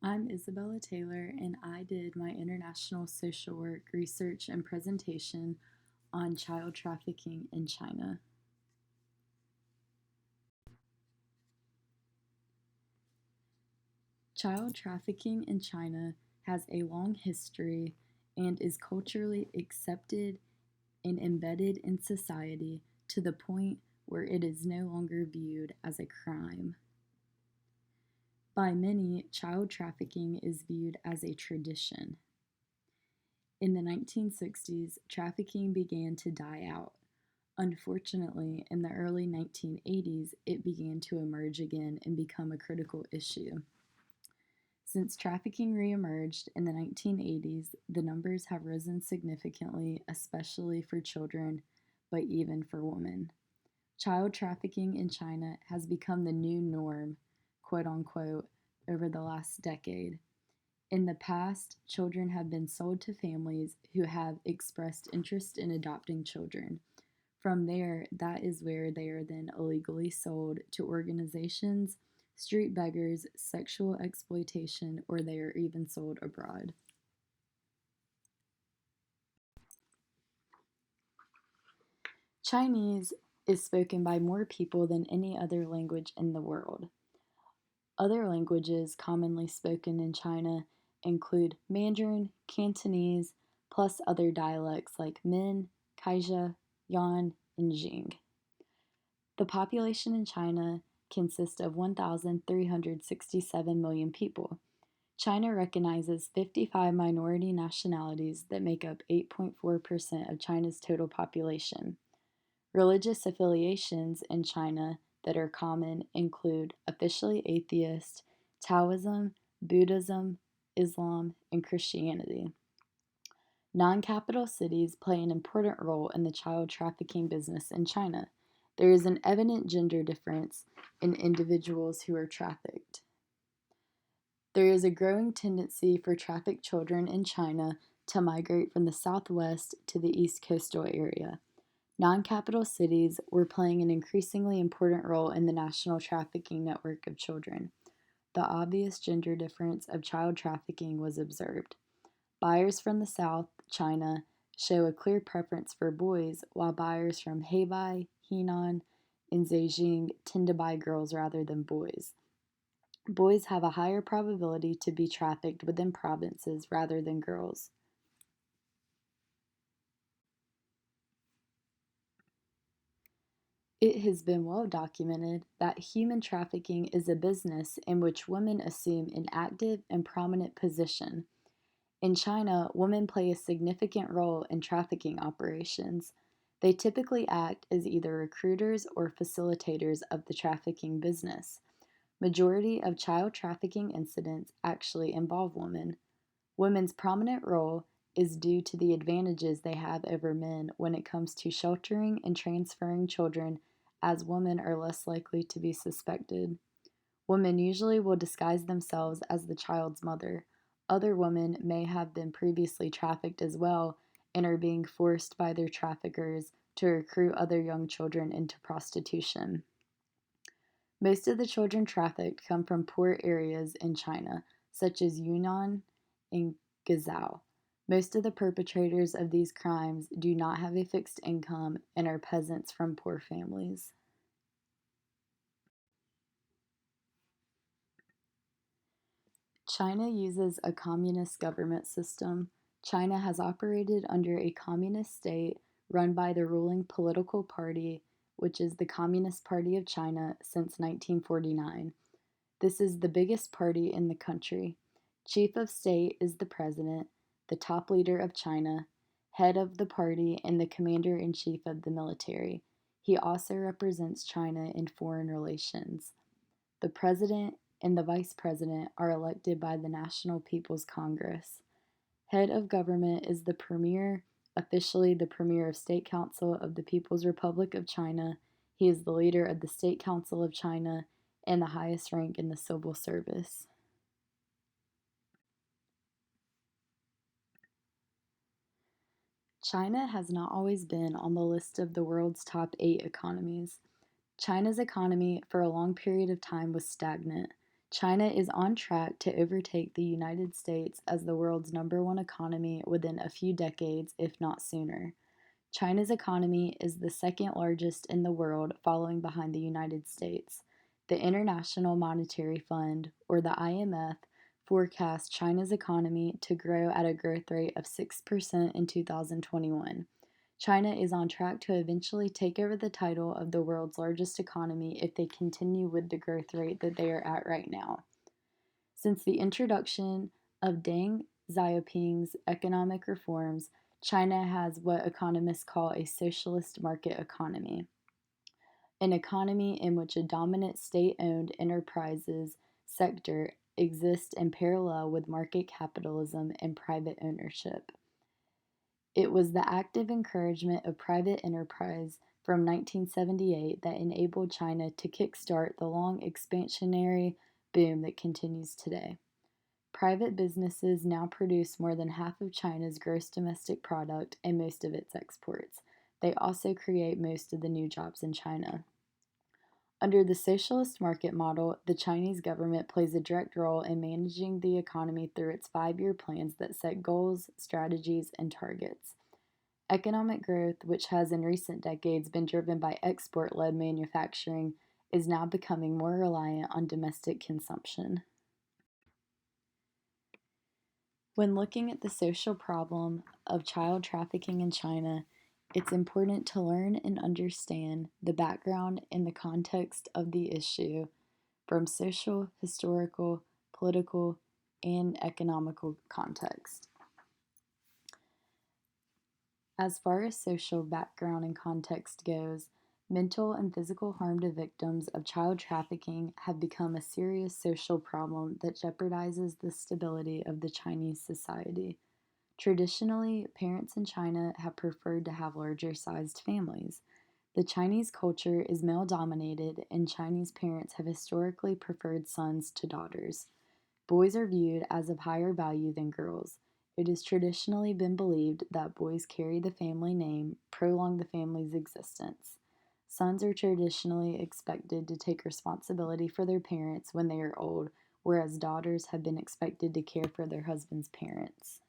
I'm Isabella Taylor, and I did my international social work research and presentation on child trafficking in China. Child trafficking in China has a long history and is culturally accepted and embedded in society to the point where it is no longer viewed as a crime. By many, child trafficking is viewed as a tradition. In the 1960s, trafficking began to die out. Unfortunately, in the early 1980s, it began to emerge again and become a critical issue. Since trafficking reemerged in the 1980s, the numbers have risen significantly, especially for children, but even for women. Child trafficking in China has become the new norm, quote unquote, over the last decade. In the past, children have been sold to families who have expressed interest in adopting children. From there, that is where they are then illegally sold to organizations, street beggars, sexual exploitation, or they are even sold abroad. Chinese is spoken by more people than any other language in the world. Other languages commonly spoken in China include Mandarin, Cantonese, plus other dialects like Min, Kaixia, Yan, and Jing. The population in China consists of 1,367 million people. China recognizes 55 minority nationalities that make up 8.4% of China's total population. Religious affiliations in China that are common include officially atheist, Taoism, Buddhism, Islam, and Christianity. Non-capital cities play an important role in the child trafficking business in China. There is an evident gender difference in individuals who are trafficked. There is a growing tendency for trafficked children in China to migrate from the southwest to the east coastal area. Non-capital cities were playing an increasingly important role in the national trafficking network of children. The obvious gender difference of child trafficking was observed. Buyers from the South China show a clear preference for boys, while buyers from Hebei, Henan, and Zhejiang tend to buy girls rather than boys. Boys have a higher probability to be trafficked within provinces rather than girls. It has been well documented that human trafficking is a business in which women assume an active and prominent position. In China, women play a significant role in trafficking operations. They typically act as either recruiters or facilitators of the trafficking business. Majority of child trafficking incidents actually involve women. Women's prominent role is due to the advantages they have over men when it comes to sheltering and transferring children, as women are less likely to be suspected. Women usually will disguise themselves as the child's mother. Other women may have been previously trafficked as well and are being forced by their traffickers to recruit other young children into prostitution. Most of the children trafficked come from poor areas in China, such as Yunnan and Guizhou. Most of the perpetrators of these crimes do not have a fixed income and are peasants from poor families. China uses a communist government system. China has operated under a communist state run by the ruling political party, which is the Communist Party of China, since 1949. This is the biggest party in the country. Chief of state is the president, the top leader of China, head of the party, and the commander in chief of the military. He also represents China in foreign relations. The president and the vice president are elected by the National People's Congress. Head of government is the premier, officially the premier of State Council of the People's Republic of China. He is the leader of the State Council of China and the highest rank in the civil service. China has not always been on the list of the world's top 8 economies. China's economy for a long period of time was stagnant. China is on track to overtake the United States as the world's #1 economy within a few decades, if not sooner. China's economy is the second largest in the world, following behind the United States. The International Monetary Fund, or the IMF, forecasts China's economy to grow at a growth rate of 6% in 2021. China is on track to eventually take over the title of the world's largest economy if they continue with the growth rate that they are at right now. Since the introduction of Deng Xiaoping's economic reforms, China has what economists call a socialist market economy, an economy in which a dominant state owned enterprises sector exists in parallel with market capitalism and private ownership. It was the active encouragement of private enterprise from 1978 that enabled China to kickstart the long expansionary boom that continues today. Private businesses now produce more than half of China's gross domestic product and most of its exports. They also create most of the new jobs in China. Under the socialist market model, the Chinese government plays a direct role in managing the economy through its 5-year plans that set goals, strategies, and targets. Economic growth, which has in recent decades been driven by export led manufacturing, is now becoming more reliant on domestic consumption. When looking at the social problem of child trafficking in China, it's important to learn and understand the background and the context of the issue from social, historical, political, and economical context. As far as social background and context goes, mental and physical harm to victims of child trafficking have become a serious social problem that jeopardizes the stability of the Chinese society. Traditionally, parents in China have preferred to have larger sized families. The Chinese culture is male dominated, and Chinese parents have historically preferred sons to daughters. Boys are viewed as of higher value than girls. It has traditionally been believed that boys carry the family name, prolong the family's existence. Sons are traditionally expected to take responsibility for their parents when they are old, whereas daughters have been expected to care for their husband's parents.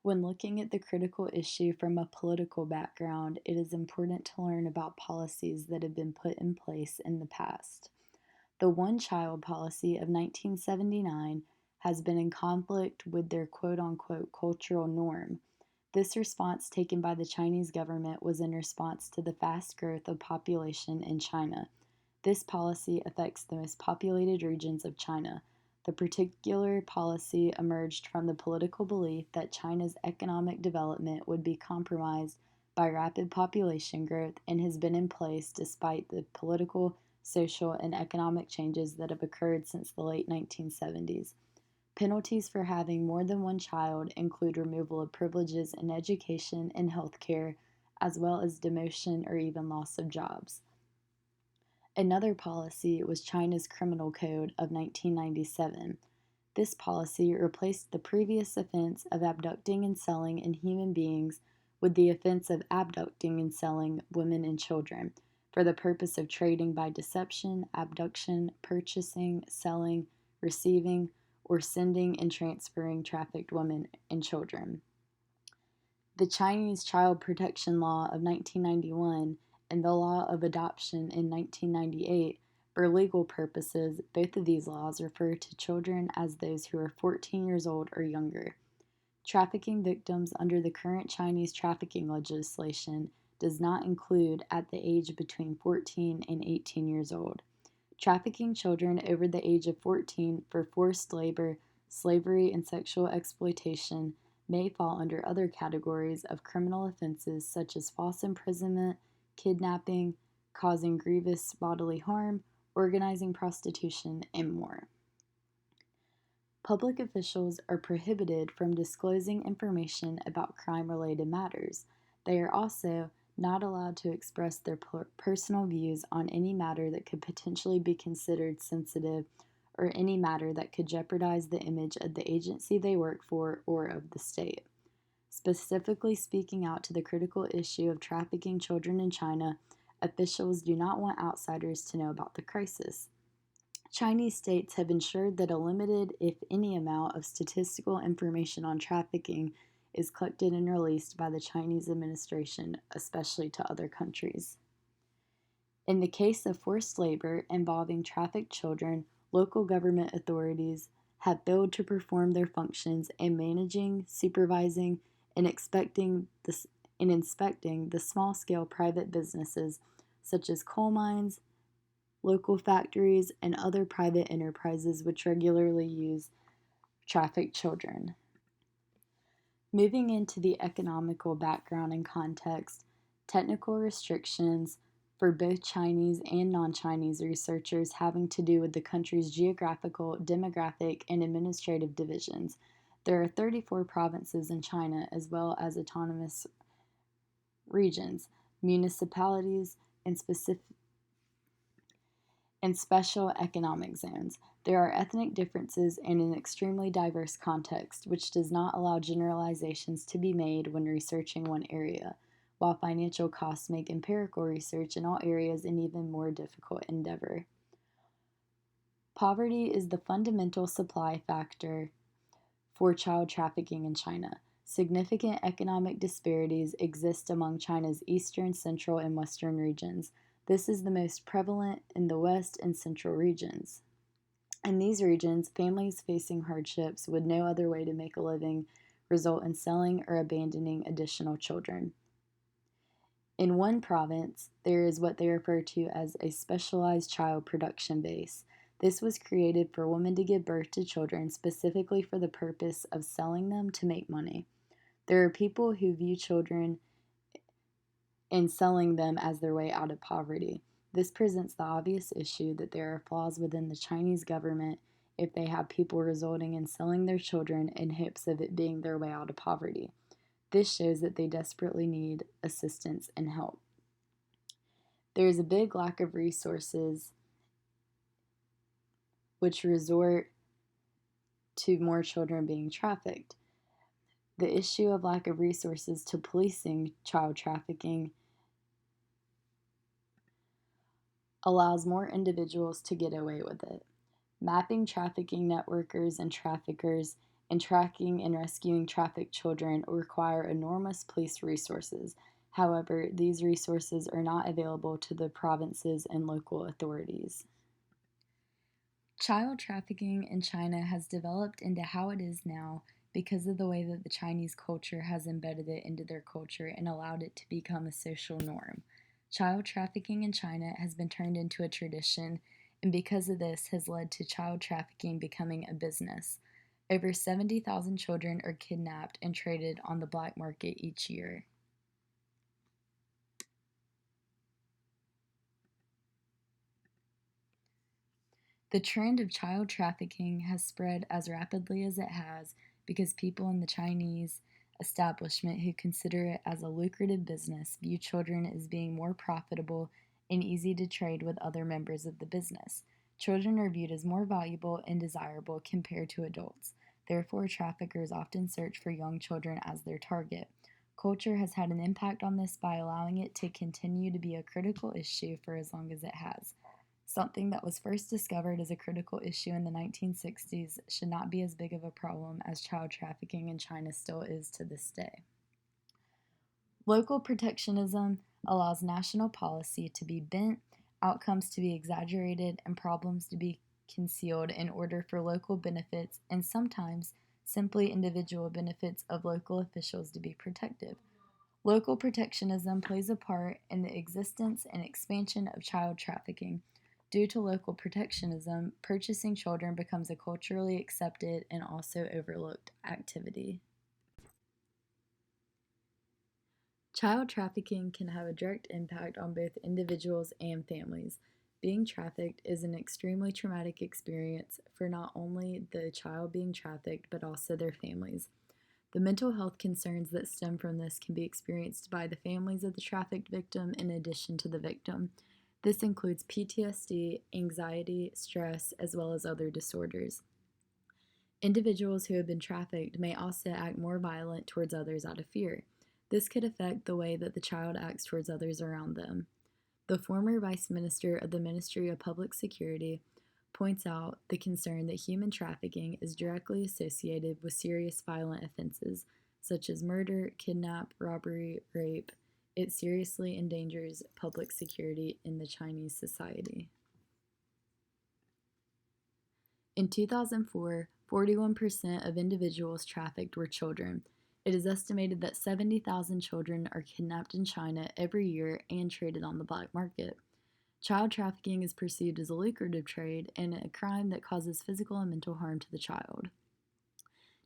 When looking at the critical issue from a political background, it is important to learn about policies that have been put in place in the past. The one child policy of 1979 has been in conflict with their quote unquote cultural norm. This response taken by the Chinese government was in response to the fast growth of population in China. This policy affects the most populated regions of China. The particular policy emerged from the political belief that China's economic development would be compromised by rapid population growth and has been in place despite the political, social, and economic changes that have occurred since the late 1970s. Penalties for having more than one child include removal of privileges in education and healthcare, as well as demotion or even loss of jobs. Another policy was China's Criminal Code of 1997. This policy replaced the previous offense of abducting and selling inhuman beings with the offense of abducting and selling women and children for the purpose of trading by deception, abduction, purchasing, selling, receiving, or sending and transferring trafficked women and children. The Chinese Child Protection Law of 1991 and the Law of Adoption in 1998, for legal purposes, both of these laws refer to children as those who are 14 years old or younger. Trafficking victims under the current Chinese trafficking legislation does not include at the age between 14 and 18 years old. Trafficking children over the age of 14 for forced labor, slavery, and sexual exploitation may fall under other categories of criminal offenses such as false imprisonment, kidnapping, causing grievous bodily harm, organizing prostitution, and more. Public officials are prohibited from disclosing information about crime-related matters. They are also not allowed to express their personal views on any matter that could potentially be considered sensitive or any matter that could jeopardize the image of the agency they work for or of the state. Specifically speaking out to the critical issue of trafficking children in China, officials do not want outsiders to know about the crisis. Chinese states have ensured that a limited, if any, amount of statistical information on trafficking is collected and released by the Chinese administration, especially to other countries. In the case of forced labor involving trafficked children, local government authorities have failed to perform their functions in managing, supervising, and inspecting the small scale private businesses such as coal mines, local factories, and other private enterprises which regularly use trafficked children. Moving into the economical background and context, technical restrictions for both Chinese and non Chinese researchers having to do with the country's geographical, demographic, and administrative divisions. There are 34 provinces in China, as well as autonomous regions, municipalities, and special economic zones. There are ethnic differences and an extremely diverse context, which does not allow generalizations to be made when researching one area, while financial costs make empirical research in all areas an even more difficult endeavor. Poverty is the fundamental supply factor for child trafficking in China. Significant economic disparities exist among China's eastern, central, and western regions. This is the most prevalent in the west and central regions. In these regions, families facing hardships with no other way to make a living result in selling or abandoning additional children. In one province, there is what they refer to as a specialized child production base. This was created for women to give birth to children specifically for the purpose of selling them to make money. There are people who view children and selling them as their way out of poverty. This presents the obvious issue that there are flaws within the Chinese government if they have people resulting in selling their children in hopes of it being their way out of poverty. This shows that they desperately need assistance and help. There is a big lack of resources which resort to more children being trafficked. The issue of lack of resources to policing child trafficking allows more individuals to get away with it. Mapping trafficking networkers and traffickers and tracking and rescuing trafficked children require enormous police resources. However, these resources are not available to the provinces and local authorities. Child trafficking in China has developed into how it is now because of the way that the Chinese culture has embedded it into their culture and allowed it to become a social norm. Child trafficking in China has been turned into a tradition, and because of this has led to child trafficking becoming a business. Over 70,000 children are kidnapped and traded on the black market each year. The trend of child trafficking has spread as rapidly as it has because people in the Chinese establishment who consider it as a lucrative business view children as being more profitable and easy to trade with other members of the business. Children are viewed as more valuable and desirable compared to adults. Therefore, traffickers often search for young children as their target. Culture has had an impact on this by allowing it to continue to be a critical issue for as long as it has. Something that was first discovered as a critical issue in the 1960s should not be as big of a problem as child trafficking in China still is to this day. Local protectionism allows national policy to be bent, outcomes to be exaggerated, and problems to be concealed in order for local benefits and sometimes simply individual benefits of local officials to be protected. Local protectionism plays a part in the existence and expansion of child trafficking. Due to local protectionism, purchasing children becomes a culturally accepted and also overlooked activity. Child trafficking can have a direct impact on both individuals and families. Being trafficked is an extremely traumatic experience for not only the child being trafficked but also their families. The mental health concerns that stem from this can be experienced by the families of the trafficked victim in addition to the victim. This includes PTSD, anxiety, stress, as well as other disorders. Individuals who have been trafficked may also act more violent towards others out of fear. This could affect the way that the child acts towards others around them. The former Vice Minister of the Ministry of Public Security, points out the concern that human trafficking is directly associated with serious violent offenses such as murder, kidnap, robbery, rape. It seriously endangers public security in the Chinese society. In 2004, 41% of individuals trafficked were children. It is estimated that 70,000 children are kidnapped in China every year and traded on the black market. Child trafficking is perceived as a lucrative trade and a crime that causes physical and mental harm to the child.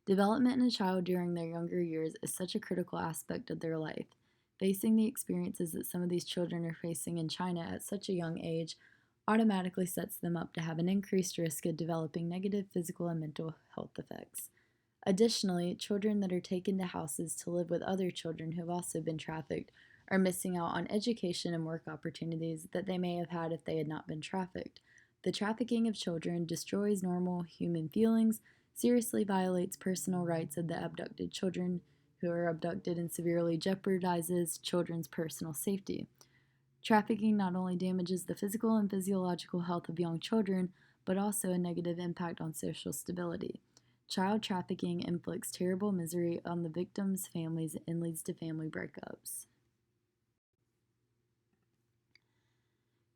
Development in a child during their younger years is such a critical aspect of their life. Facing the experiences that some of these children are facing in China at such a young age automatically sets them up to have an increased risk of developing negative physical and mental health effects. Additionally, children that are taken to houses to live with other children who have also been trafficked are missing out on education and work opportunities that they may have had if they had not been trafficked. The trafficking of children destroys normal human feelings, seriously violates personal rights of the abducted children who are abducted, and severely jeopardizes children's personal safety. Trafficking not only damages the physical and physiological health of young children, but also a negative impact on social stability. Child trafficking inflicts terrible misery on the victims' families and leads to family breakups.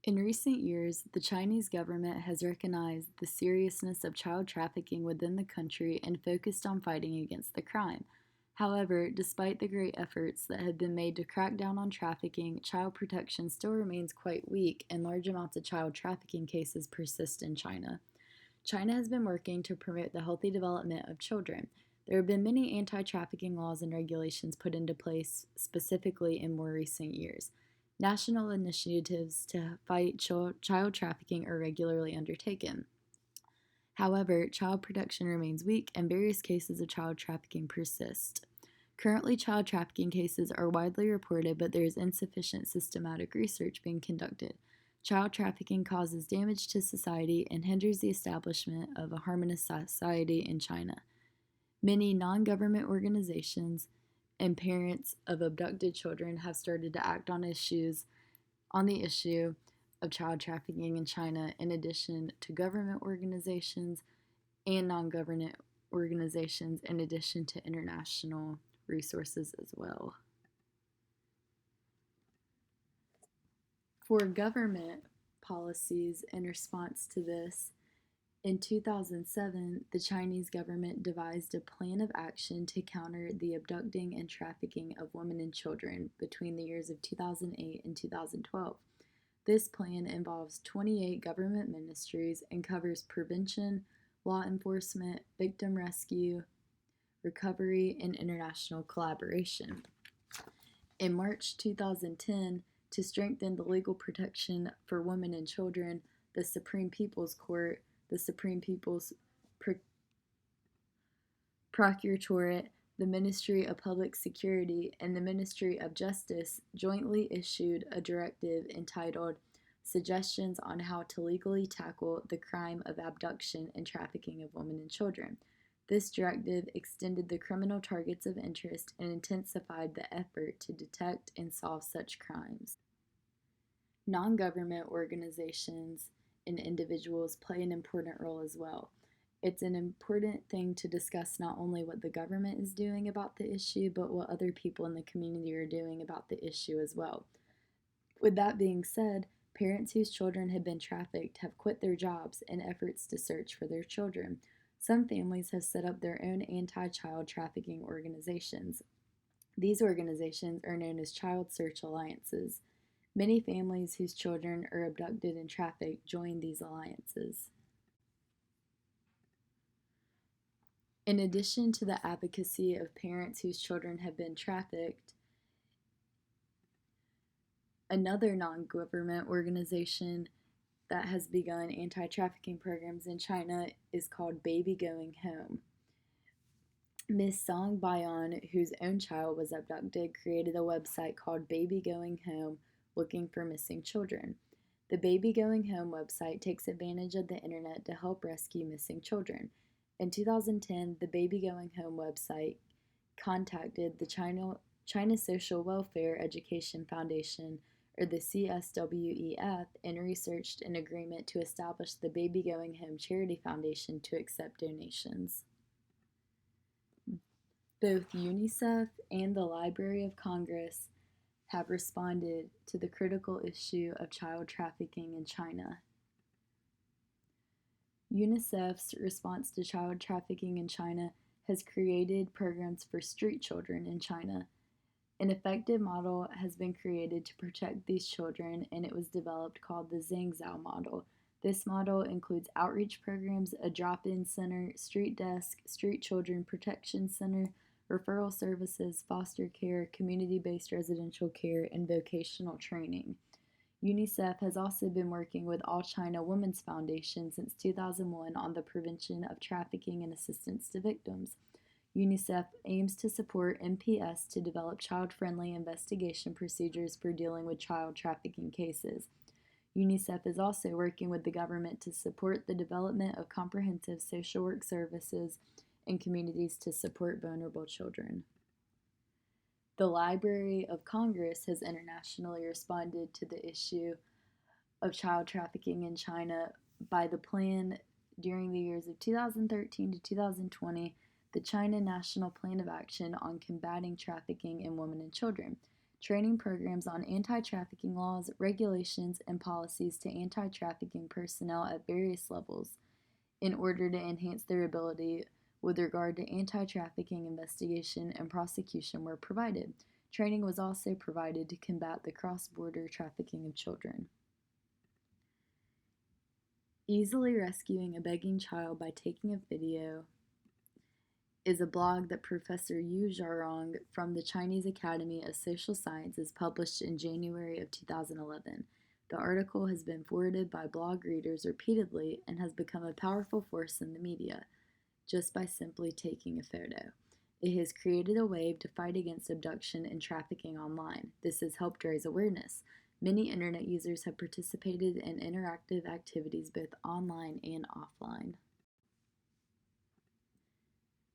In recent years, the Chinese government has recognized the seriousness of child trafficking within the country and focused on fighting against the crime. However, despite the great efforts that have been made to crack down on trafficking, child protection still remains quite weak and large amounts of child trafficking cases persist in China. China has been working to promote the healthy development of children. There have been many anti trafficking laws and regulations put into place specifically in more recent years. National initiatives to fight child trafficking are regularly undertaken. However, child protection remains weak and various cases of child trafficking persist. Currently, child trafficking cases are widely reported, but there is insufficient systematic research being conducted. Child trafficking causes damage to society and hinders the establishment of a harmonious society in China. Many non government organizations and parents of abducted children have started to act on the issue of child trafficking in China, in addition to government organizations and non-government organizations, in addition to international resources as well. For government policies in response to this, in 2007, the Chinese government devised a plan of action to counter the abducting and trafficking of women and children between the years of 2008 and 2012. This plan involves 28 government ministries and covers prevention, law enforcement, victim rescue, recovery, and international collaboration. In March 2010, to strengthen the legal protection for women and children, the Supreme People's Court, the Supreme People's Procuratorate, the Ministry of Public Security, and the Ministry of Justice jointly issued a directive entitled Suggestions on How to Legally Tackle the Crime of Abduction and Trafficking of Women and Children. This directive extended the criminal targets of interest and intensified the effort to detect and solve such crimes. Non-government organizations and individuals play an important role as well. It's an important thing to discuss not only what the government is doing about the issue, but what other people in the community are doing about the issue as well. With that being said, parents whose children have been trafficked have quit their jobs in efforts to search for their children. Some families have set up their own anti-child trafficking organizations. These organizations are known as Child Search Alliances. Many families whose children are abducted and trafficked join these alliances. In addition to the advocacy of parents whose children have been trafficked, another non-government organization that has begun anti-trafficking programs in China is called Baby Going Home. Ms. Song Bayon, whose own child was abducted, created a website called Baby Going Home, looking for missing children. The Baby Going Home website takes advantage of the internet to help rescue missing children. In 2010, the Baby Going Home website contacted the China Social Welfare Education Foundation, or the CSWEF, and researched an agreement to establish the Baby Going Home Charity Foundation to accept donations. Both UNICEF and the Library of Congress have responded to the critical issue of child trafficking in China. UNICEF's response to child trafficking in China has created programs for street children in China. An effective model has been created to protect these children, and it was developed called the Zhangzhou model. This model includes outreach programs, a drop-in center, street desk, street children protection center, referral services, foster care, community-based residential care, and vocational training. UNICEF has also been working with All China Women's Foundation since 2001 on the prevention of trafficking and assistance to victims. UNICEF aims to support MPS to develop child-friendly investigation procedures for dealing with child trafficking cases. UNICEF is also working with the government to support the development of comprehensive social work services in communities to support vulnerable children. The Library of Congress has internationally responded to the issue of child trafficking in China by the plan during the years of 2013 to 2020, the China National Plan of Action on Combating Trafficking in Women and Children, training programs on anti-trafficking laws, regulations, and policies to anti-trafficking personnel at various levels in order to enhance their ability with regard to anti-trafficking investigation and prosecution were provided. Training was also provided to combat the cross-border trafficking of children. Easily Rescuing a Begging Child by Taking a Video is a blog that Professor Yu Zharong from the Chinese Academy of Social Sciences published in January of 2011. The article has been forwarded by blog readers repeatedly and has become a powerful force in the media, just by simply taking a photo. It has created a wave to fight against abduction and trafficking online. This has helped raise awareness. Many internet users have participated in interactive activities both online and offline.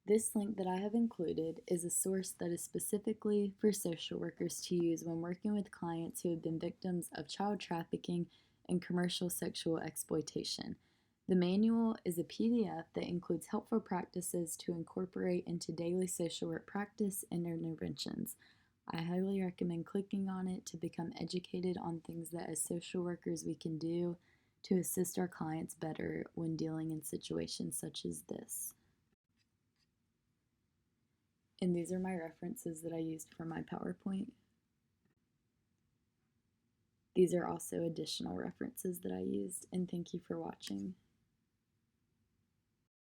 This link that I have included is a source that is specifically for social workers to use when working with clients who have been victims of child trafficking and commercial sexual exploitation. The manual is a PDF that includes helpful practices to incorporate into daily social work practice and interventions. I highly recommend clicking on it to become educated on things that as social workers we can do to assist our clients better when dealing in situations such as this. And these are my references that I used for my PowerPoint. These are also additional references that I used, and thank you for watching.